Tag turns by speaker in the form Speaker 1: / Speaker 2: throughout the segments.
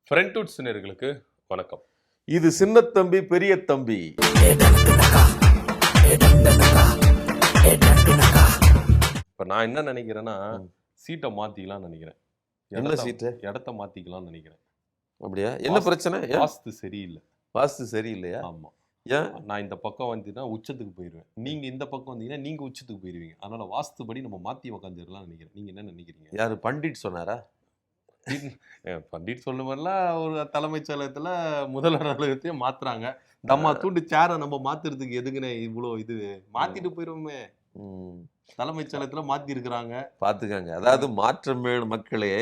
Speaker 1: ஃப்ரெண்ட்வுட்ஸ் நேயர்களுக்கு வணக்கம்.
Speaker 2: இது சின்ன தம்பி பெரிய தம்பி.
Speaker 1: இப்ப நான் என்ன நினைக்கிறேன்னா, சீட்டை மாத்திக்கலாம்னு நினைக்கிறேன்.
Speaker 2: என்ன சீட்டு?
Speaker 1: இடத்த மாத்திக்கலாம்னு நினைக்கிறேன்.
Speaker 2: அப்படியா? என்ன பிரச்சனை?
Speaker 1: வாஸ்து சரியில்லை.
Speaker 2: வாஸ்து சரியில்லையா?
Speaker 1: ஆமா.
Speaker 2: ஏன்?
Speaker 1: நான் இந்த பக்கம் வந்தீங்கன்னா உச்சத்துக்கு போயிருவேன். நீங்க இந்த பக்கம் வந்தீங்கன்னா நீங்க உச்சத்துக்கு போயிருவீங்க. அதனால வாஸ்துபடி நம்ம மாத்தி உக்காந்துடலாம்னு நினைக்கிறேன். நீங்க என்ன நினைக்கிறீங்க?
Speaker 2: யாரு பண்டிட் சொன்னாரா?
Speaker 1: பண்டிட் சொல்ல மாதிரிலாம் ஒரு தலைமைச் செயலகத்துல முதல்வர் அலுவலகத்தையும் மாத்துறாங்க. நம்ம தூண்டு சேரை நம்ம மாத்துறதுக்கு எதுக்குன்னு இவ்வளோ இது மாத்திட்டு போயிருவோமே. தலைமைச் செயலகத்துல மாத்தி இருக்கிறாங்க.
Speaker 2: பாத்துக்காங்க. அதாவது மாற்றம் வேணும் மக்களே.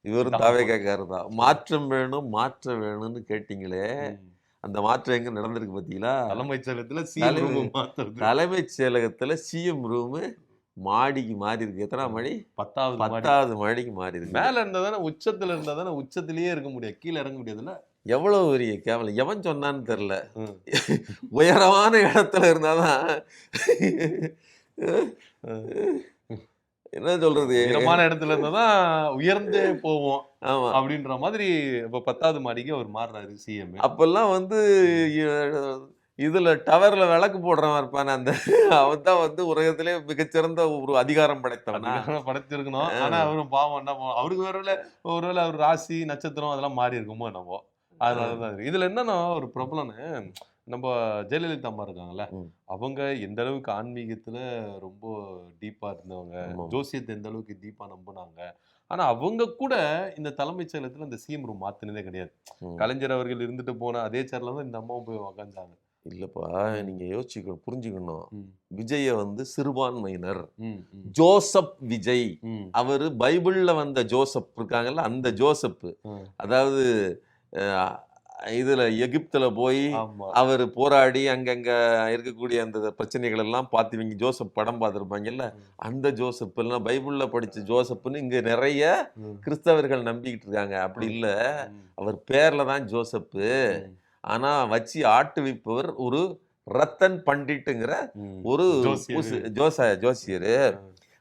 Speaker 2: இவரும் தாவேக்காரரு தான். மாற்றம் வேணும், மாற்ற வேணும்னு கேட்டீங்களே. அந்த மாற்றம் எங்க நடந்திருக்கு பாத்தீங்களா?
Speaker 1: தலைமைச் செயலகத்துல சிஎம் ரூம் மாத்துறது.
Speaker 2: தலைமைச் செயலகத்துல சிஎம் ரூம் மாடிக்கு மாறி இருக்கு. எத்தனாவது மாடி? 10வது மாடிக்கு மாறி இருக்கு.
Speaker 1: மேல இருந்தா தானே உச்சத்துல இருந்தா தானே உச்சத்திலேயே இருக்க முடியும். கீழே இறங்க முடியாதுல்ல.
Speaker 2: எவ்வளவு பெரிய கேவலம். எவன் சொன்னான்னு தெரியல. உயரமான இடத்துல இருந்தாதான் என்ன சொல்றது,
Speaker 1: உயரமான இடத்துல இருந்தாதான் உயர்ந்தே போவோம்.
Speaker 2: ஆமா,
Speaker 1: அப்படின்ற மாதிரி இப்ப 10வது மாடிக்கு அவர் மாறுறாரு சிஎம்.
Speaker 2: அப்பெல்லாம் வந்து இதுல டவர்ல விளக்கு போடுறவன் இருப்பான அந்த அவன் தான் வந்து உலகத்திலே மிகச்சிறந்த ஒரு அதிகாரம் படைத்தவனா
Speaker 1: படைச்சிருக்கணும். ஆனா அவரும் பாவம் என்ன அவருக்கு ஒருவேளை அவர் ராசி நட்சத்திரம் அதெல்லாம் மாறி இருக்குமோ என்னவோ. அதனாலதான் இருக்கு. இதுல என்னன்னா ஒரு ப்ராப்ளம்னு, நம்ம ஜெயலலிதா அம்மா இருக்காங்கல்ல, அவங்க எந்த அளவுக்கு ஆன்மீகத்துல ரொம்ப டீப்பா இருந்தவங்க, ஜோசியத்தை எந்த அளவுக்கு டீப்பா நம்பினாங்க. ஆனா அவங்க கூட இந்த தலைமைச் செயலகத்துல இந்த சிஎம் ரூம் மாத்தினதே கிடையாது. கலைஞர் அவர்கள் இருந்துட்டு போன அதே சேர்ல தான் இந்த அம்மாவும் போய் உக்காந்தாங்க.
Speaker 2: இல்லப்பா, நீங்க யோசிக்கணும், புரிஞ்சுக்கணும். விஜய வந்து சிறுபான்மையினர் ஜோசப் விஜய், அவரு பைபிள்ல வந்த ஜோசப் இருக்காங்கல்ல, அந்த ஜோசப். அதாவது இதுல எகிப்துல போய் அவர் போராடி அங்கங்க இருக்கக்கூடிய அந்த பிரச்சனைகள் எல்லாம் பார்த்துவீங்க. ஜோசப் படம் பார்த்துருப்பாங்கல்ல, அந்த ஜோசப் எல்லாம் பைபிள்ல படிச்ச ஜோசப்னு இங்க நிறைய கிறிஸ்தவர்கள் நம்பிக்கிட்டு இருக்காங்க. அப்படி இல்ல, அவர் பேர்ல தான் ஜோசப். ஆனா வச்சு ஆட்டு வைப்பவர் ஒரு ரத்தன் பண்டிட்டுங்கிற ஒரு ஜோசியர்.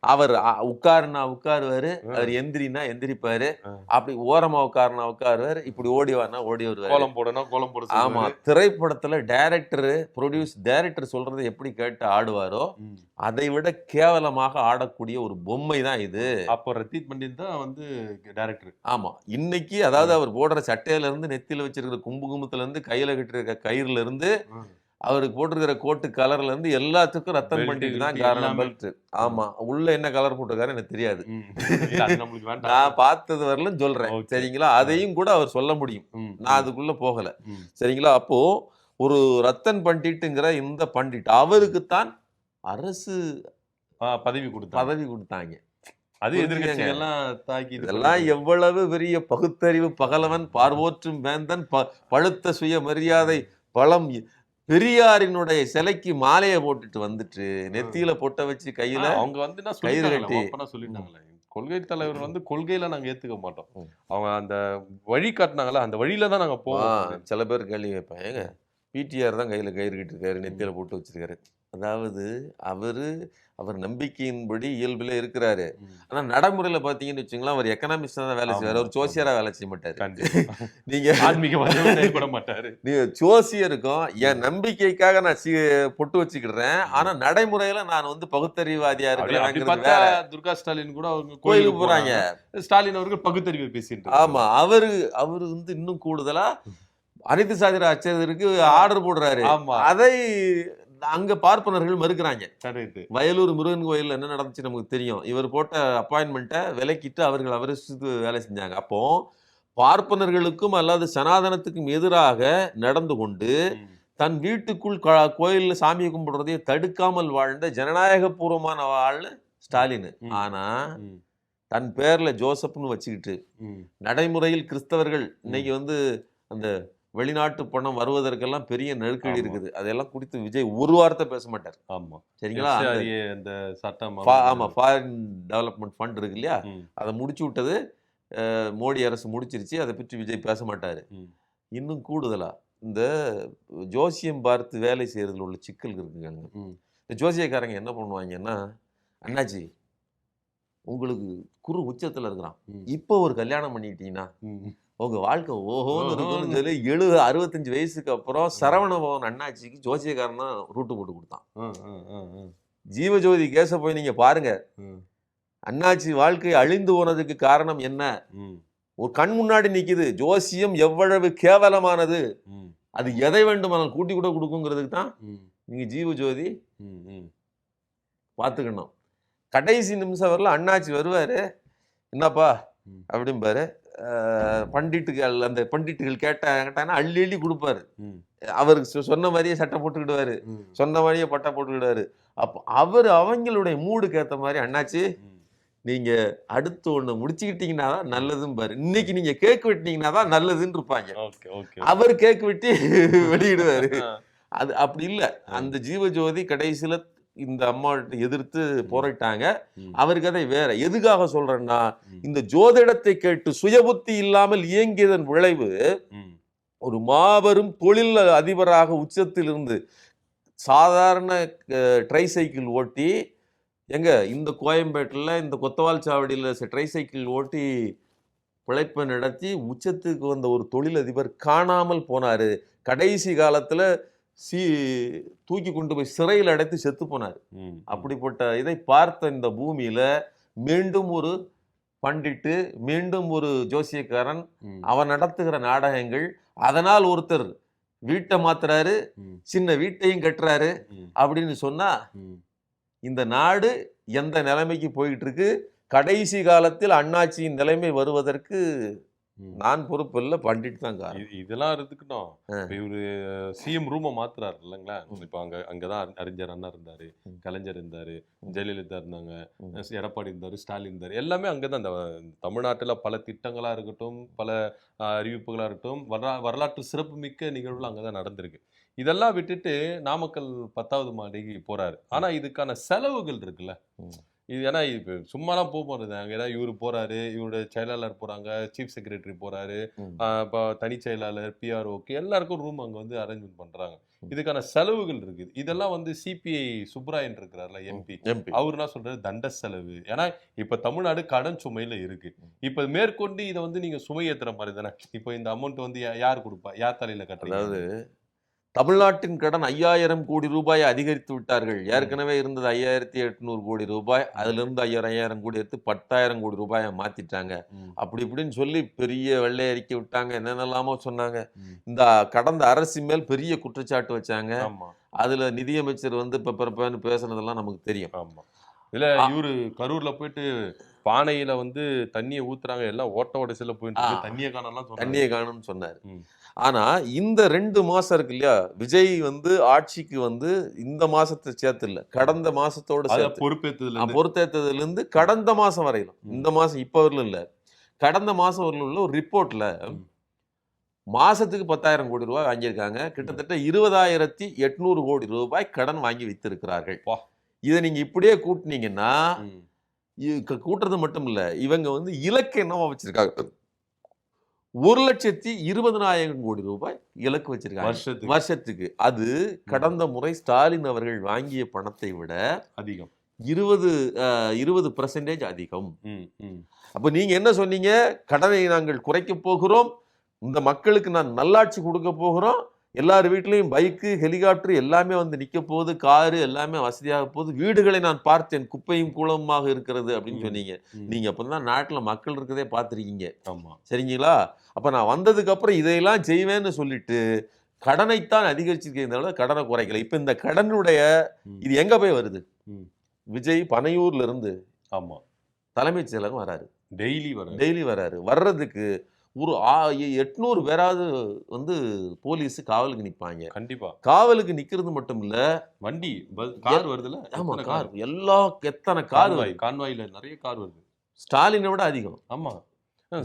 Speaker 2: அவர் உட்காருனா உட்காருவாரு, அவர் எந்திரினா எந்திரிப்பாரு, அப்படி ஓரமா உட்காருனா உட்காருவாரு, இப்படி ஓடிவானா ஓடி வருவாரு,
Speaker 1: கோலம் போடனா கோலம் போட.
Speaker 2: ஆமா, திரைப்படத்துல டைரக்டர் சொல்றதை எப்படி கேட்டு ஆடுவாரோ அதை விட கேவலமாக ஆடக்கூடிய ஒரு பொம்மை தான் இது.
Speaker 1: அப்போ ரத்தீத் பண்டிட் தான் வந்து டைரக்டர்.
Speaker 2: ஆமா, இன்னைக்கு அதாவது அவர் போடுற சட்டையில இருந்து, நெத்தியில வச்சிருக்கிற கும்பகுமத்துல இருந்து, கையில கட்டிருக்க கயிறுல இருந்து, அவருக்கு போட்டிருக்கிற கோட்டு கலர்ல இருந்து எல்லாத்துக்கும் ரத்தன் பண்டிட் தான் காரணம். பெல்ட். ஆமா, உள்ள என்ன கலர் போட்டிருக்காரு எனக்கு தெரியாது. நான் பார்த்தது வரலும் சொல்றேன், சரிங்களா? அதையும் கூட அவர் சொல்ல முடியும். நான் அதுக்குள்ள போகல, சரிங்களா? அப்போ ஒரு ரத்தன் பண்டிட்டுங்கிற இந்த பண்டிட் அவருக்குத்தான் அரசு
Speaker 1: பதவி
Speaker 2: கொடுத்தாங்க.
Speaker 1: அது எதிர்க்கட்சிகள்லாம் தாக்கி.
Speaker 2: இதெல்லாம் எவ்வளவு பெரிய பகுத்தறிவு பகலவன், பார்வோற்றும் வேந்தன், பழுத்த சுய மரியாதை, பழம் பெரியாரினுடைய சிலைக்கு மாலையை போட்டுட்டு வந்துட்டு நெத்தியில பொட்ட வச்சு கையில
Speaker 1: அவங்க வந்து கயிறு கட்டி சொல்லிட்டாங்களே, கொள்கை தலைவர் வந்து கொள்கையில நாங்க ஏத்துக்க மாட்டோம், அவங்க அந்த வழி காட்டினாங்களா அந்த வழியில தான் நாங்க போவோம்.
Speaker 2: சில பேர் கேள்வி வைப்பேன், ஏங்க பிடிஆர் தான் கையில கயிறு கட்டி இருக்காரு, நெத்தியில போட்டு வச்சிருக்காரு. அதாவது அவர் நம்பிக்கையின்படி இயல்புல இருக்கிறாரு. ஆனா நடைமுறையில பாத்தீங்கன்னு வச்சுங்களா, அவர் எக்கனாமிக்ஸ் தான் வேலை செய்வாரு, அவர் ஜோசியரா வேலை செய்ய மாட்டாரு. நீங்க நீங்க ஜோசியருக்கும் என் நம்பிக்கைக்காக நான் பொட்டு வச்சுக்கிறேன், ஆனா நடைமுறையில நான் வந்து பகுத்தறிவாதியா இருக்கிறேன்.
Speaker 1: துர்கா ஸ்டாலின் கூட அவங்க
Speaker 2: கோயிலுக்கு போறாங்க,
Speaker 1: ஸ்டாலின் அவர்கள் பகுத்தறிவை பேசிட்டு.
Speaker 2: ஆமா, அவரு வந்து இன்னும் கூடுதலா அனைத்து சாதிர அச்சருக்கு ஆர்டர் போடுறாரு. அதை அங்க பார்ப்பனர்கள் மறுக்கிறாங்க. வயலூர் முருகன் கோயில் என்ன நடந்துச்சு நமக்கு தெரியும். இவர் போட்ட அப்பாயின்மெண்ட்டை விலக்கிட்டு அவர்கள் வேலை செஞ்சாங்க. அப்போ பார்ப்பனர்களுக்கும் அல்லது சனாதனத்துக்கும் எதிராக நடந்து கொண்டு தன் வீட்டுக்குள் கோயில்ல சாமியை கும்பிடுறதையே தடுக்காமல் வாழ்ந்த ஜனநாயக பூர்வமான ஆள் ஸ்டாலின். ஆனா தன் பேர்ல ஜோசப்னு வச்சுக்கிட்டு நடைமுறையில் கிறிஸ்தவர்கள் இன்னைக்கு வந்து அந்த வெளிநாட்டு பணம் வருவதற்கெல்லாம் பெரிய நெருக்கடி இருக்குது. அதெல்லாம் குறித்து விஜய் ஒரு வார்த்தை பேச மாட்டார்.
Speaker 1: ஆமா,
Speaker 2: சரிங்களா?
Speaker 1: அந்த சட்டம்,
Speaker 2: ஆமா, ஃபாரின் டெவலப்மெண்ட் ஃபண்ட் இருக்கு இல்லையா, அதை முடிச்சு விட்டது மோடி அரசு முடிச்சிருச்சு. அதை பற்றி விஜய் பேச மாட்டாரு. இன்னும் கூடுதலா இந்த ஜோசியம் பார்த்து வேலை செய்யறதுல உள்ள சிக்கல் இருக்குங்க. இந்த ஜோசியக்காரங்க என்ன பண்ணுவாங்கன்னா, அண்ணாச்சி உங்களுக்கு குரு உச்சத்துல இருக்கிறான், இப்போ ஒரு கல்யாணம் பண்ணிக்கிட்டீங்கன்னா உங்க வாழ்க்கை ஓஹோன்னு இருக்குன்னு சொல்லி 65 வயசுக்கு அப்புறம் சரவண பவன் அண்ணாச்சிக்கு ஜோசியக்காரனா ரூட்டு போட்டு கொடுத்தான். ஜீவஜோதி கேச போய் நீங்க பாருங்க. அண்ணாச்சி வாழ்க்கை அழிந்து போனதுக்கு காரணம் என்ன? ஒரு கண் முன்னாடி நிக்குது. ஜோசியம் எவ்வளவு கேவலமானது, அது எதை வேண்டுமானால் கூட்டி கூட கொடுக்குங்கிறதுக்கு தான் நீங்க ஜீவஜோதி பார்த்துக்கணும். கடைசி நிமிஷம் வரல அண்ணாச்சி வருவாரு, என்னப்பா அப்படிம்பாரு. பண்டிட்டுகள் அந்த பண்டிட்டுகள் கேட்டாங்கன்னா அள்ளி அள்ளி கொடுப்பாரு. அவருக்கு சொன்ன மாதிரியே சட்டை போட்டுக்கிடுவாரு, சொன்ன மாதிரியே பட்டை போட்டுக்கிடுவாரு. அப்போ அவங்களுடைய மூடுக்கு ஏற்ற மாதிரி அண்ணாச்சி நீங்க அடுத்து ஒண்ணு முடிச்சுக்கிட்டீங்கன்னா தான் நல்லதுன்னு பாரு, இன்னைக்கு நீங்க கேக் வெட்டினீங்கன்னா தான் நல்லதுன்னு இருப்பாங்க. அவர் கேக் வெட்டி வெளியிடுவாரு. அது அப்படி இல்லை. அந்த ஜீவஜோதி கடைசியில இந்த அம்மாட்ட எதிர்த்து போராட்டாங்க. அவர் கதை வேற. எதுக்காக சொல்றேன்னா, இந்த ஜோதிடத்தை கேட்டு சுயபுத்தி இல்லாமல் இயங்கியதன் விளைவு ஒரு மாபெரும் தொழில் அதிபராக உச்சத்தில் இருந்து சாதாரண ட்ரைசைக்கிள் ஓட்டி, எங்க இந்த கோயம்பேட்டில் இந்த கொத்தவால் சாவடியில் ட்ரைசைக்கிள் ஓட்டி பிழைப்பை நடத்தி உச்சத்துக்கு வந்த ஒரு தொழிலதிபர் காணாமல் போனாரு. கடைசி காலத்துல தூக்கி கொண்டு போய் சிறையில் அடைத்து செத்து போனார். அப்படிப்பட்ட இதை பார்த்த இந்த பூமியில மீண்டும் ஒரு பண்டிட்டு, மீண்டும் ஒரு ஜோசியக்காரன், அவன் நடத்துகிற நாடகங்கள், அதனால் ஒருத்தர் வீட்டை மாத்துறாரு, சின்ன வீட்டையும் கட்டுறாரு அப்படின்னு சொன்னா இந்த நாடு எந்த நிலைமைக்கு போயிட்டு இருக்கு? கடைசி காலத்தில் அண்ணாச்சியின் நிலைமை வருவதற்கு நான் பொறுப்பு இல்லை, பண்டிட் தான் காரணம்.
Speaker 1: இதெல்லாம் இருக்கட்டும். இவரு சிஎம் ரூமை மாத்துறாரு இல்லைங்களா? இப்ப அங்கதான் அறிஞர் அண்ணா இருந்தாரு, கலைஞர் இருந்தாரு, ஜெயலலிதா இருந்தாங்க, எடப்பாடி இருந்தாரு, ஸ்டாலின் இருந்தாரு. எல்லாமே அங்கதான். இந்த தமிழ்நாட்டுல பல திட்டங்களா இருக்கட்டும், பல அறிவிப்புகளா இருக்கட்டும், வரலாற்று சிறப்பு மிக்க நிகழ்வுகள் அங்கதான் நடந்திருக்கு. இதெல்லாம் விட்டுட்டு நாமக்கல் 10வது மாடிக்கு போறாரு. ஆனா இதுக்கான செலவுகள் இருக்குல்ல, இது ஏன்னா இப்போ சும்மாலாம் போறது அங்கே. ஏன்னா இவரு போறாரு, இவருடைய செயலாளர் போறாங்க, சீஃப் செக்ரட்டரி போறாரு, இப்போ தனி செயலாளர், பிஆர்ஓக்கு எல்லாருக்கும் ரூம் அங்கே வந்து அரேஞ்ச்மெண்ட் பண்றாங்க. இதுக்கான செலவுகள் இருக்குது. இதெல்லாம் வந்து சிபிஐ சுப்ராயன் இருக்கிறார்ல, எம்பி, அவர் என்ன சொல்றாரு? தண்ட செலவு. ஏன்னா இப்ப தமிழ்நாடு கடன் சுமையில இருக்கு. இப்ப மேற்கொண்டு இதை வந்து நீங்க சுமை ஏத்துற மாதிரி தானே. இப்போ இந்த அமௌண்ட் வந்து யார் கொடுப்பா? யார் தலையில கட்டுறீங்க?
Speaker 2: அதாவது தமிழ்நாட்டின் கடன் 5000 கோடி ரூபாயை அதிகரித்து விட்டார்கள். ஏற்கனவே இருந்தது 5800 கோடி ரூபாய். அதுல இருந்து 5000 கோடி எடுத்து 10,000 கோடி ரூபாயை மாத்திட்டாங்க. அப்படி இப்படின்னு சொல்லி பெரிய வெள்ளை அறிக்கை விட்டாங்க, என்னென்னலாமோ சொன்னாங்க. இந்த கடந்த அரசு மேல் பெரிய குற்றச்சாட்டு வச்சாங்க. அதுல நிதியமைச்சர் வந்து இப்ப பேசுனதெல்லாம் நமக்கு தெரியும்.
Speaker 1: இல்ல இவரு கரூர்ல போயிட்டு பானையில வந்து தண்ணியை ஊத்துறாங்க, எல்லாம் ஓட்ட ஓடைசில போயிட்டு தண்ணியை
Speaker 2: காணும்னு சொன்னாரு. ஆனா இந்த 2 மாசம் இருக்கு இல்லையா, விஜய் வந்து ஆட்சிக்கு வந்து இந்த மாசத்தை சேர்த்து இல்ல, கடந்த மாசத்தோட பொறுப்பேற்றதுல இருந்து கடந்த மாசம் வரையிலும், இந்த மாசம் இப்ப வரலும் இல்ல, கடந்த மாசம் வரலும் உள்ள ஒரு ரிப்போர்ட்ல மாசத்துக்கு 10,000 கோடி ரூபாய் வாங்கியிருக்காங்க. கிட்டத்தட்ட 20,800 கோடி ரூபாய் கடன் வாங்கி வைத்திருக்கிறார்கள். இதை நீங்க இப்படியே கூட்டினீங்கன்னா, கூட்டுறது மட்டும் இல்ல, இவங்க வந்து இலக்கு என்னவா வச்சிருக்காங்க? 1,20,000 கோடி ரூபாய் இலக்கு வச்சிருக்காங்க வருஷத்துக்கு. அது கடந்த முறை ஸ்டாலின் அவர்கள் வாங்கிய பணத்தை விட
Speaker 1: அதிகம்,
Speaker 2: 20% அதிகம். அப்ப நீங்க என்ன சொன்னீங்க? கடனை நாங்கள் குறைக்க போகிறோம், இந்த மக்களுக்கு நான் நல்லாட்சி கொடுக்க போகிறோம், எல்லார் வீட்லயும் பைக்கு, ஹெலிகாப்டர் எல்லாமே வந்து நிக்க போகுது, காரு எல்லாமே வசதியாக போகுது, வீடுகளை நான் பார்த்தேன் குப்பையும் கூலமாக இருக்கிறது அப்படின்னு சொன்னீங்க. நீங்க அப்பதான் நாட்டுல மக்கள் இருக்கிறதே பார்த்திருக்கீங்க. சரிங்களா? அப்ப நான் வந்ததுக்கு அப்புறம் இதையெல்லாம் செய்வேன்னு சொல்லிட்டு கடனைத்தான் அதிகரிச்சிருக்கிறத கடனை குறைக்கல. இப்ப இந்த கடனுடைய இது எங்க போய் வருது? விஜய் பனையூர்ல இருந்து தலைமைச் செயலகம் வராரு, டெய்லி வராரு. வர்றதுக்கு ஒரு 800 பேராவது வந்து போலீஸ் காவலுக்கு நிற்பாங்க.
Speaker 1: கண்டிப்பா
Speaker 2: காவலுக்கு நிக்கிறது மட்டும் இல்ல,
Speaker 1: வண்டி கார் வருதுல.
Speaker 2: ஆமா, கார் எத்தனை கார்,
Speaker 1: கான்வாயில நிறைய கார் வருது.
Speaker 2: ஸ்டாலினை விட அதிகம்.
Speaker 1: ஆமா,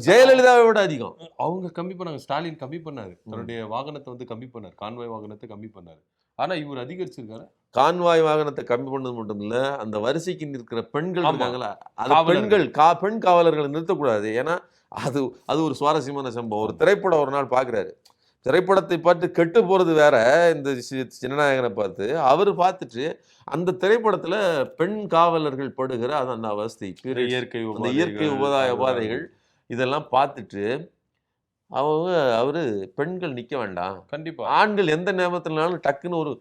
Speaker 2: ஜெயலலிதாவை விட அதிகம்.
Speaker 1: அவங்க கம்மி பண்ணாங்க, ஸ்டாலின் கம்மி பண்ணாரு, தன்னுடைய வாகனத்தை வந்து கம்மி பண்ணாரு, கான்வாய் வாகனத்தை கம்மி பண்ணாரு. ஆனா இவர் அதிகரிச்சிருக்காரு.
Speaker 2: கான்வாய் வாகனத்தை கம்மி பண்ணது மட்டும் இல்ல, அந்த வரிசைக்கு நிற்கிற பெண்கள் இருக்காங்களா, பெண் காவலர்களை நிறுத்தக்கூடாது. ஏன்னா அது ஒரு சுவாரஸ்யமான சம்பவம். ஒரு திரைப்படம் ஒரு நாள் பாக்குறாரு, திரைப்படத்தை பார்த்து கெட்டு போறது வேற, இந்த சின்னநாயகனை பார்த்து அவர் பார்த்துட்டு அந்த திரைப்படத்துல பெண் காவலர்கள் படுகிற அந்த அவஸ்தை, இயற்கை உபாதைகள் இதெல்லாம் பார்த்துட்டு அவரு பெண்கள் நிக்க வேண்டாம்,
Speaker 1: கண்டிப்பா.
Speaker 2: ஆண்கள் எந்த நேரத்தினாலும் டக்குன்னு ஒரு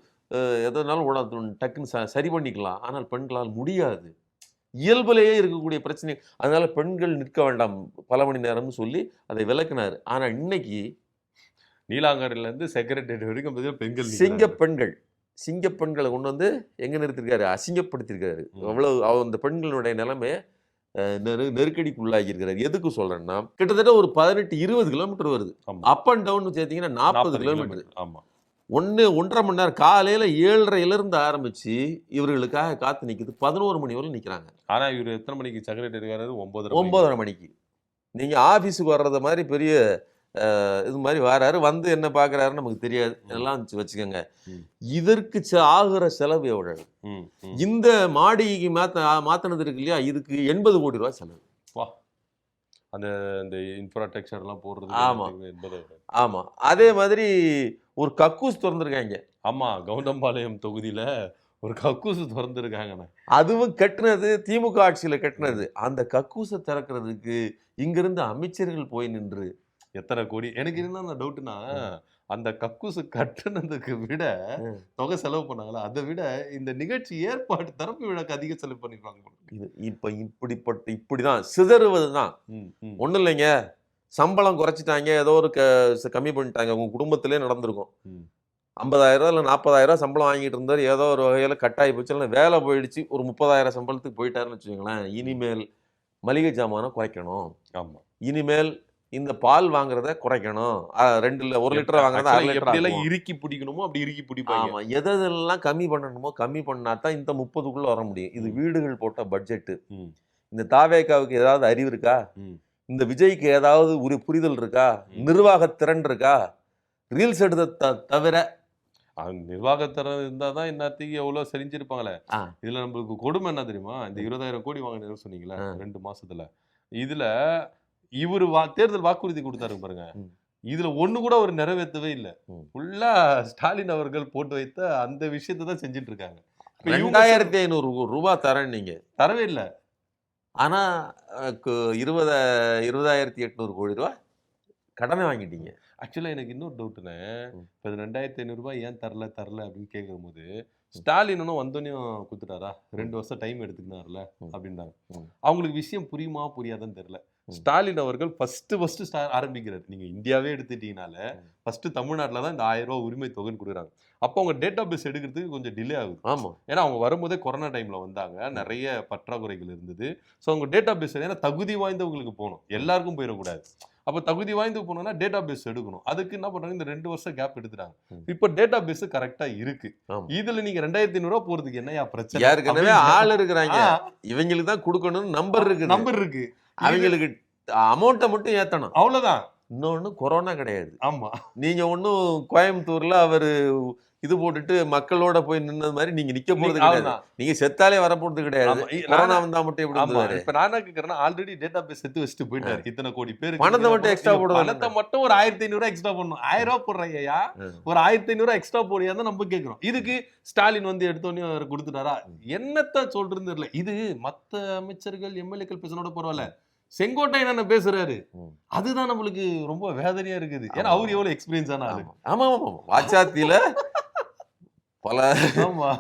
Speaker 2: எதனாலும் டக்குன்னு சரி பண்ணிக்கலாம், ஆனால் பெண்களால் முடியாது, இயல்பிலேயே இருக்கக்கூடிய பிரச்சனை, அதனால பெண்கள் நிற்க வேண்டாம் பல மணி நேரம்னு சொல்லி அதை விளக்குனாரு. ஆனா இன்னைக்கு
Speaker 1: நீலாங்கரையில இருந்து செக்ரட்டரியேட் வரைக்கும் பார்த்தீங்கன்னா பெண்கள்
Speaker 2: சிங்க
Speaker 1: நிக்கிறாங்க.
Speaker 2: பெண்கள் சிங்க பெண்களை கொண்டு வந்து எங்க நிறுத்திருக்காரு, அசிங்கப்படுத்திருக்காரு. அவ்வளவு அந்த பெண்களுடைய நிலைமை நெருக்கடிக்கு இருக்கிறார். எதுக்கு சொல்றேன்னா, கிட்டத்தட்ட ஒரு 18-20 கிலோமீட்டர் வருது.
Speaker 1: ஆமா.
Speaker 2: அப் அண்ட் டவுன் சேர்த்தீங்கன்னா 40 கிலோமீட்டர்.
Speaker 1: ஆமா.
Speaker 2: 1.5 மணி நேரம் காலையில 7:30 இருந்து ஆரம்பிச்சு இவர்களுக்காக காத்து நிக்குது. 11 மணி வரை நிக்கிறாங்க.
Speaker 1: ஆனா இவரு எத்தனை மணிக்கு செக்ரட்டரியேட் இருக்காரு?
Speaker 2: 9:30 மணிக்கு. நீங்க ஆபீஸுக்கு வர்றத மாதிரி பெரிய இது மாதிரி வராரு, வந்து என்ன பாக்குறாருன்னு நமக்கு தெரியாது. எல்லாம் வச்சுக்கோங்க. இதற்கு ஆகுற செலவு எவ்வளவு? இந்த மாடிக்கு மாத்தினது இருக்கு இல்லையா, இதுக்கு 80 கோடி ரூபாய் செலவு.
Speaker 1: அந்த இன்ஃப்ராஸ்ட்ரக்சர் எல்லாம் போடுறது.
Speaker 2: ஆமா ஆமா. அதே மாதிரி ஒரு கக்கூஸ் திறந்துருக்காங்க.
Speaker 1: ஆமா, கவுண்டம்பாளையம் தொகுதியில ஒரு கக்கூசு திறந்துருக்காங்க.
Speaker 2: அதுவும் கட்டுனது திமுக ஆட்சியில கட்டுனது. அந்த கக்கூசை திறக்கிறதுக்கு இங்கிருந்து அமைச்சர்கள் போய் நின்று
Speaker 1: எத்தனை கோடி. எனக்கு என்ன டவுட்னா, அந்த கக்கூசு கட்டுனதுக்கு விட தொகை செலவு பண்ணாங்களா, அதை விட இந்த நிகழ்ச்சி ஏற்பாடு தரப்பு விழாக்கு அதிக செலவு பண்ணிருப்பாங்க.
Speaker 2: இது இப்படிதான் சிதறுவதுதான். ஒண்ணும் இல்லைங்க, சம்பளம் குறைச்சிட்டாங்க, ஏதோ ஒரு கம்மி பண்ணிட்டாங்க, உங்க குடும்பத்திலே நடந்திருக்கும். 50,000 இல்ல 40,000 சம்பளம் வாங்கிட்டு இருந்தாரு, ஏதோ ஒரு வகையில கட்டாயி போச்சு, இல்லை வேலை போயிடுச்சு, ஒரு 30,000 சம்பளத்துக்கு போயிட்டாருன்னு வச்சுக்கோங்களேன். இனிமேல் மளிகை ஜாமானை குறைக்கணும். ஆமா. இனிமேல் இந்த பால் வாங்குறத குறைக்கணும். 1 லிட்டர் வாங்குறத 1/2 லிட்டர்
Speaker 1: இறுக்கி பிடிக்கணுமோ அப்படி இறுக்கி பிடிப்பாங்க.
Speaker 2: ஆமா. எதெல்லாம் கம்மி பண்ணணுமோ கம்மி பண்ணா தான் இந்த 30க்குள்ள வர முடியும். இது வீடுகள் போட்ட பட்ஜெட். இந்த தாவேகாவுக்கு ஏதாவது அறிவு இருக்கா? இந்த விஜய்க்கு ஏதாவது ஒரு புரிதல் இருக்கா? நிர்வாக திறன் இருக்கா? ரீல்ஸ் எடுத்த தவிர
Speaker 1: நிர்வாகத்திறன் இருந்தா தான் இன்னத்துக்கு எவ்வளவு செஞ்சிருப்பாங்களே. இதுல நம்மளுக்கு கொடுமை என்ன தெரியுமா, இந்த 20,000 கோடி வாங்கினு சொன்னீங்களா 2 மாசத்துல, இதுல இவரு தேர்தல் வாக்குறுதி கொடுத்தாரு பாருங்க, இதுல ஒண்ணு கூட ஒரு நிறைவேற்றவே இல்லை. ஃபுல்லா ஸ்டாலின் அவர்கள் போட்டு வைத்த அந்த விஷயத்தை தான் செஞ்சுட்டு இருக்காங்க.
Speaker 2: 2,500 ரூபாய் தரேன், நீங்க
Speaker 1: தரவே இல்லை.
Speaker 2: ஆனா 20,800 கோடி ரூபாய் கடனை வாங்கிட்டீங்க.
Speaker 1: ஆக்சுவலா எனக்கு இன்னொரு டவுட்னு, இப்போ 2,500 ரூபாய் ஏன் தரல அப்படின்னு கேட்கும் போது, ஸ்டாலினும் வந்தோன்னையும் கொடுத்துட்டாரா, 2 வருஷம் டைம் எடுத்துக்கினார்ல அப்படின்றாங்க. அவங்களுக்கு விஷயம் புரியுமா புரியாதுன்னு தெரியல. ஸ்டாலின் அவர்கள் ஃபர்ஸ்ட் ஆரம்பிக்கிறார். நீங்க இந்தியாவே எடுத்துட்டீங்கனால ஃபர்ஸ்ட் தமிழ்நாட்டில் தான் இந்த 1000 ரூபாய் உரிமை தொகைன்னு கொடுக்குறாங்க. அப்போ அவங்க டேட்டா பேஸ் எடுக்கிறதுக்கு கொஞ்சம் டிலே ஆகுது.
Speaker 2: ஆமா,
Speaker 1: ஏன்னா அவங்க வரும்போதே கொரோனா டைம்ல வந்தாங்க, நிறைய பற்றாக்குறைகள் இருந்தது. ஸோ அவங்க டேட்டா பேஸ் ஏன்னா தகுதி வாய்ந்தவங்களுக்கு போகணும், எல்லாருக்கும் போயிடக்கூடாது. அப்போ தகுதி வாய்ந்து போனோம்னா டேட்டா பேஸ் எடுக்கணும். அதுக்கு என்ன பண்றாங்க, இந்த 2 வருஷம் கேப் எடுத்துட்டாங்க. இப்போ டேட்டா பேஸ் கரெக்டா இருக்கு. இதுல நீங்க 2,500 ரூபாய் போறதுக்கு என்னையா பிரச்சனை?
Speaker 2: ஏற்கனவே ஆள் இருக்கிறாங்க, இவங்களுக்கு தான் கொடுக்கணும்னு நம்பர் இருக்கு. அவங்களுக்கு அமௌண்ட்டை மட்டும் ஏத்தணும், அவ்வளவுதான். இன்னொன்னு கொரோனா கிடையாது.
Speaker 1: ஆமா,
Speaker 2: நீங்க ஒன்னும் கோயம்புத்தூர்ல அவரு இது போட்டுட்டு மக்களோட போய் நின்னது மாதிரி நீங்க நிக்க போறது கிடையாது. நீங்க செத்தாலே வர போறது கிடையாது. கொரோனா வந்தா மட்டும் எப்படி இருந்தாரு?
Speaker 1: இப்ப நான் என்ன கேக்குறேன்னா, ஆல்ரெடி டேட்டா பேஸ் எடுத்து வச்சுட்டு போயிட்டாரு. இத்தனை கோடி பேருக்கு
Speaker 2: பணத்தை மட்டும் எக்ஸ்ட்ரா போடுவாங்க.
Speaker 1: பணத்தை மட்டும் ஒரு 1,500 ரூபாய் எக்ஸ்ட்ரா போடணும். 1000 ரூபாய் போடுறையா, ஒரு 1,500 ரூபாய் எக்ஸ்ட்ரா போடியா தான் நம்ம கேக்குறோம். இதுக்கு ஸ்டாலின் வந்து எடுத்தோன்னே அவர் கொடுத்துட்டாரா? என்னத்த சொல்றது தெரியல. இது மத்த அமைச்சர்கள் எம்எல்ஏக்கள் பேசினோட பரவாயில்ல, செங்கோட்டையன் என்ன பேசுறாரு, அதுதான் நம்மளுக்கு ரொம்ப வேதனையா இருக்குது. ஏன்னா அவர் எவ்வளவு எக்ஸ்பீரியன்ஸ் ஆன ஆளு.
Speaker 2: ஆமா ஆமா, வாச்சாத்தில பல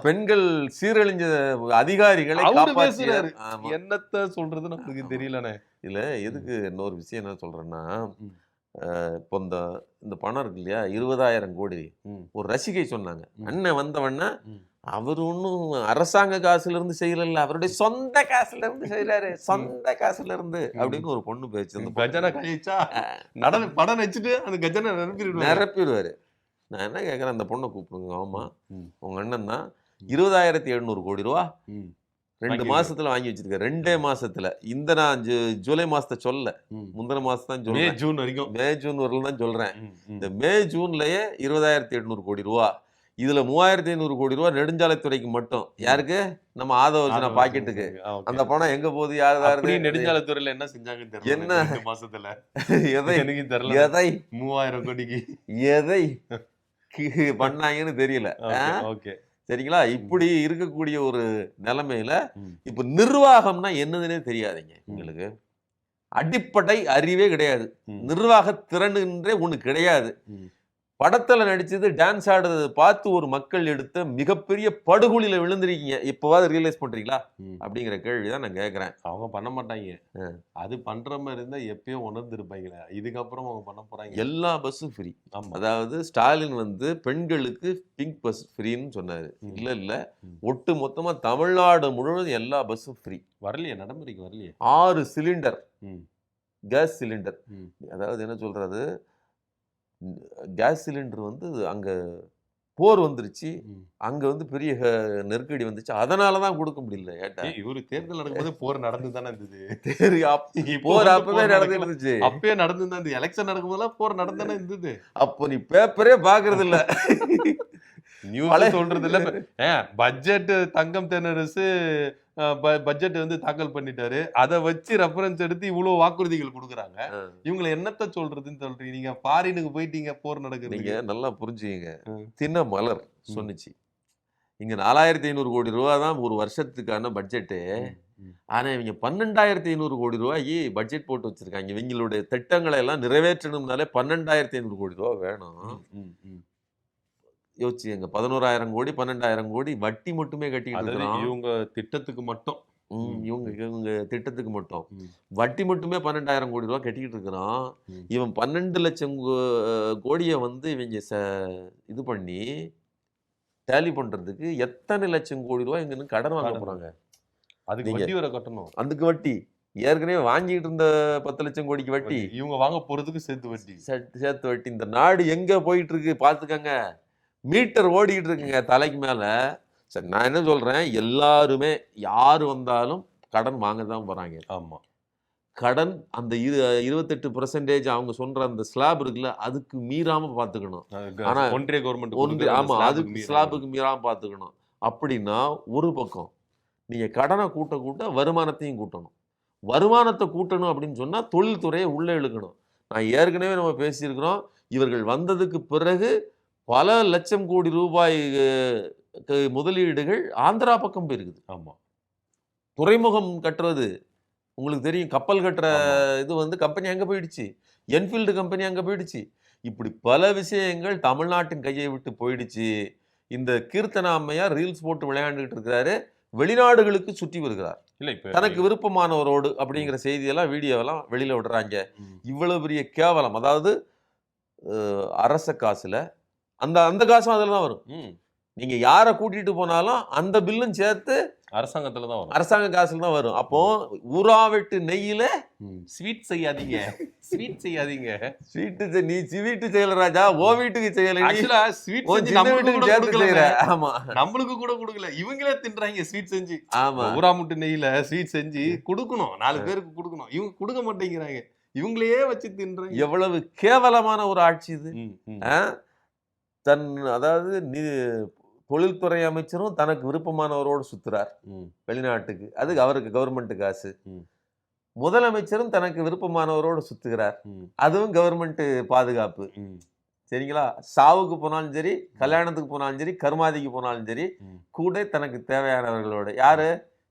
Speaker 2: பெண்கள் சீரழிஞ்ச அதிகாரிகளை
Speaker 1: பேசுறாரு. என்னத்த சொல்றது நமக்கு தெரியலனே.
Speaker 2: இல்ல எதுக்கு இன்னொரு விஷயம் என்ன சொல்றேன்னா, இப்போ இந்த பணம் இருக்கு இல்லையா, 20,000 கோடி ஒரு ரசிகை சொன்னாங்க. அண்ணன் வந்தவண்ண அவர் ஒன்னும் அரசாங்க காசுல இருந்து செய்யல, அவருடைய சொந்த காசுல இருந்து செய்யறாரு, சொந்த காசுல இருந்து அப்படின்னு ஒரு பொண்ணு பேச்சு.
Speaker 1: கஜனை கழிச்சா படம் வச்சுட்டு அந்த கஜனை
Speaker 2: நிரப்பிடுவாரு. நான் என்ன கேட்கறேன், அந்த பொண்ணை கூப்பிடுங்க. ஆமா, உங்க அண்ணன் தான் 20,700 கோடி ரூபா 2 மாசத்துல வாங்கி வச்சிருக்காரு. 2 மாசத்துல. இந்த நான் ஜூலை மாசத்தை சொல்ல, முந்தின மாசம் தான் சொல்றேன்,
Speaker 1: ஜூன் வரைக்கும்,
Speaker 2: மே ஜூன் வரலாம் தான் சொல்றேன். இந்த மே ஜூன்லயே 20,800 கோடி ரூபா. இதுல 3,500 கோடி ரூபா நெடுஞ்சாலைத்துறைக்கு மட்டும். யாருக்கு? நம்ம ஆதவ பாக்கெட்டுக்கு. அந்த பணம் எங்க போகுது, யாரு?
Speaker 1: நெடுஞ்சாலைத்துறையில என்ன செஞ்சாங்கன்னு தெரியல. என்ன 2 மாசத்துல
Speaker 2: எதை
Speaker 1: எனக்கு தெரியல.
Speaker 2: எதை
Speaker 1: 3,000 கோடிக்கு
Speaker 2: எதை பண்ணாங்கன்னு தெரியல. சரிங்களா? இப்படி இருக்கக்கூடிய ஒரு நிலைமையில இப்ப நிர்வாகம்னா என்னதுன்னே தெரியாதுங்க எங்களுக்கு. அடிப்படை அறிவே கிடையாது, நிர்வாக திறனுன்றே ஒண்ணு கிடையாது. படத்துல நடிச்சது டான்ஸ் ஆடுறதை பார்த்து ஒரு மக்கள் எடுத்த மிகப்பெரிய படுகொலியில விழுந்திருக்கீங்க, இப்பவாது ரியலைஸ் பண்றீங்களா அப்படிங்கிற கேள்விதான் நான் கேட்கிறேன்.
Speaker 1: அவங்க பண்ண மாட்டாங்க, அது பண்ற மாதிரி இருந்தா எப்பயும் உணர்ந்துருப்பாங்களே, இதுக்கப்புறம் அவங்க பண்ண போறாங்க.
Speaker 2: எல்லா பஸ்ஸும் ஃப்ரீ. அதாவது ஸ்டாலின் வந்து பெண்களுக்கு பிங்க் பஸ் ஃப்ரீன்னு சொன்னாரு. இல்ல ஒட்டு மொத்தமா தமிழ்நாடு முழுவதும் எல்லா பஸ்ஸும் ஃப்ரீ.
Speaker 1: வரலையே, நடைமுறைக்கு வரலையே.
Speaker 2: 6 சிலிண்டர் கேஸ் சிலிண்டர், அதாவது என்ன சொல்றது, கேஸ் சிலிண்டர் வந்து அங்க போர் வந்துருச்சு, அங்க வந்து பெரிய நெருக்கடி வந்துச்சு, அதனாலதான் கொடுக்க முடியல. ஏட்டா
Speaker 1: இவரு தேர்தல் நடக்கும்போது போர் நடந்து தானே இருந்தது.
Speaker 2: போர் அப்பவே நடந்து இருந்துச்சு,
Speaker 1: அப்பயே நடந்து தான் இருந்தது. எலெக்ஷன் நடக்கும்போதெல்லாம் போர் நடந்தானே இருந்தது.
Speaker 2: அப்போ நீ பேப்பரே பாக்குறது இல்ல,
Speaker 1: நியூஸ் சொல்றது இல்ல. பட்ஜெட் தங்கம் தென்னரசு பட்ஜெட் வந்து தாக்கல் பண்ணிட்டாரு, அதை வச்சு ரெஃபரன்ஸ் எடுத்து இவ்வளவு வாக்குறுதிகள் கொடுக்குறாங்க. இவங்களை என்னத்த சொல்றதுன்னு சொல்றீங்க? நீங்க ஃபாரினுக்கு போயிட்டீங்க, போர் நடக்குது.
Speaker 2: நீங்க நல்லா புரிஞ்சுங்க. தின மலர் சொன்னிச்சு, இங்க 4500 கோடி ரூபாய் தான் ஒரு வருஷத்துக்கான பட்ஜெட்டு. ஆனா இவங்க 12500 கோடி ரூபாய்க்கு பட்ஜெட் போட்டு வச்சிருக்காங்க. இவங்களுடைய திட்டங்களை எல்லாம் நிறைவேற்றணும்னாலே 12500 கோடி ரூபாய் வேணும். யோசிச்சுங்க, 11,000 கோடி 12,000 கோடி வட்டி மட்டுமே கட்டிட்டு இருக்கோம்.
Speaker 1: இவங்க திட்டத்துக்கு மட்டும்,
Speaker 2: இவங்க திட்டத்துக்கு மட்டும் வட்டி மட்டுமே 12,000 கோடி ரூபாய் கட்டிக்கிட்டு இருக்கிறோம். இவன் 12 லட்சம் கோடியை வந்து இவங்க இது பண்ணி டேலி பண்றதுக்கு எத்தனை லட்சம் கோடி ரூபாய் இங்க கடன் வாங்க போறாங்க.
Speaker 1: அதுக்கு வட்டி வர கட்டணும்.
Speaker 2: அதுக்கு வட்டி ஏற்கனவே வாங்கிட்டு இருந்த 10 லட்சம் கோடிக்கு வட்டி,
Speaker 1: இவங்க வாங்க போறதுக்கு சேர்த்து
Speaker 2: வட்டி. இந்த நாடு எங்க போயிட்டு இருக்கு பாத்துக்கங்க. மீட்டர் ஓடிக்கிட்டு இருக்குங்க தலைக்கு மேல. சரி, நான் என்ன சொல்றேன், எல்லாருமே யாரு வந்தாலும் கடன் வாங்க தான் போறாங்க.
Speaker 1: ஆமா,
Speaker 2: கடன் அந்த 28% அவங்க சொல்ற அந்த ஸ்லாப் இருக்குல்ல, அதுக்கு மீறாம பாத்துக்கணும். ஆனா
Speaker 1: ஒன்றிய கவர்மெண்ட்
Speaker 2: ஆமா, அதுக்கு ஸ்லாபுக்கு மீறாம பாத்துக்கணும். அப்படின்னா ஒரு பக்கம் நீங்க கடனை கூட்ட கூட்ட வருமானத்தையும் கூட்டணும். வருமானத்தை கூட்டணும் அப்படின்னு சொன்னா தொழில்துறையை உள்ள இழுக்கணும். நான் ஏற்கனவே நம்ம பேசியிருக்கிறோம், இவர்கள் வந்ததுக்கு பிறகு பல லட்சம் கோடி ரூபாய் முதலீடுகள் ஆந்திரா பக்கம் போயிருக்குது.
Speaker 1: ஆமா,
Speaker 2: துறைமுகம் கட்டுறது உங்களுக்கு தெரியும், கப்பல் கட்டுற இது வந்து கம்பெனி அங்க போயிடுச்சு, என்ஃபீல்டு கம்பெனி அங்க போயிடுச்சு. இப்படி பல விஷயங்கள் தமிழ்நாட்டின் கையை விட்டு போயிடுச்சு. இந்த கீர்த்தனா அம்மையார் ரீல்ஸ் போட்டு விளையாண்டுட்டு இருக்கிறாரு, வெளிநாடுகளுக்கு சுற்றி வருகிறார்.
Speaker 1: இல்ல இப்ப
Speaker 2: தனக்கு விருப்பமானவரோடு அப்படிங்கிற செய்தியெல்லாம் வீடியோவெல்லாம் வெளியில விடுறாங்க. இவ்வளவு பெரிய கேவலம். அதாவது அரச காசுல அந்த காசும் அதுல தான் வரும். நீங்க யாரை கூட்டிட்டு போனாலும் அந்த பில்லும் சேர்த்து
Speaker 1: அரசாங்கத்துல தான் வரும்,
Speaker 2: அரசாங்க காசுல தான் வரும். அப்போ ஊராவெட்டு நெய்யில
Speaker 1: ஸ்வீட் செய்யாதீங்க, ஸ்வீட் செய்யாதீங்க.
Speaker 2: நீ ஸ்வீட் செய்யல ராஜா, ஓ வீட்டுக்கு செய்யல,
Speaker 1: ஆமா, நம்மளுக்கு கூட கொடுக்கல, இவங்களே தின்றாங்க ஸ்வீட் செஞ்சு. ஆமா, ஊராமுட்டு நெய்யில ஸ்வீட் செஞ்சு கொடுக்கணும், 4 பேருக்கு கொடுக்கணும், இவங்க கொடுக்க மாட்டேங்கிறாங்க, இவங்களையே வச்சு தின்றாங்க.
Speaker 2: எவ்வளவு கேவலமான ஒரு ஆட்சி இது. அதாவது தொழில்துறை அமைச்சரும் தனக்கு விருப்பமானவரோடு சுத்துறார் வெளிநாட்டுக்கு, அதுக்கு அவருக்கு கவர்மெண்ட் காசு. முதலமைச்சரும் தனக்கு விருப்பமானவரோடு சுத்துகிறார், அதுவும் கவர்மெண்ட் பாதுகாப்பு. சரிங்களா? சாவுக்கு போனாலும் சரி, கல்யாணத்துக்கு போனாலும் சரி, கருமாதிக்கு போனாலும் சரி, கூட தனக்கு தேவையானவர்களோட யாரு,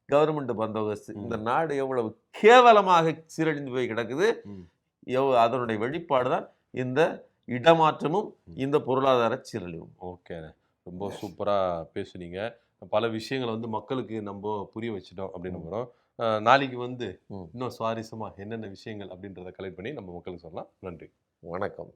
Speaker 2: கவர்மெண்ட் பந்தோபஸ்து. இந்த நாடு எவ்வளவு கேவலமாக சீரழிந்து போய் கிடக்குது. அதனுடைய வெளிப்பாடுதான் இந்த இடமாற்றமும் இந்த பொருளாதார சீரழிவும்.
Speaker 1: ஓகே, ரொம்ப சூப்பரா பேசுனீங்க. பல விஷயங்களை வந்து மக்களுக்கு நம்ம புரிய வச்சுட்டோம் அப்படின்னு நம்புறோம். நாளைக்கு வந்து இன்னும் சுவாரஸ்யமா என்னென்ன விஷயங்கள் அப்படின்றத கலெக்ட் பண்ணி நம்ம மக்களுக்கு சொல்லலாம். நன்றி,
Speaker 2: வணக்கம்.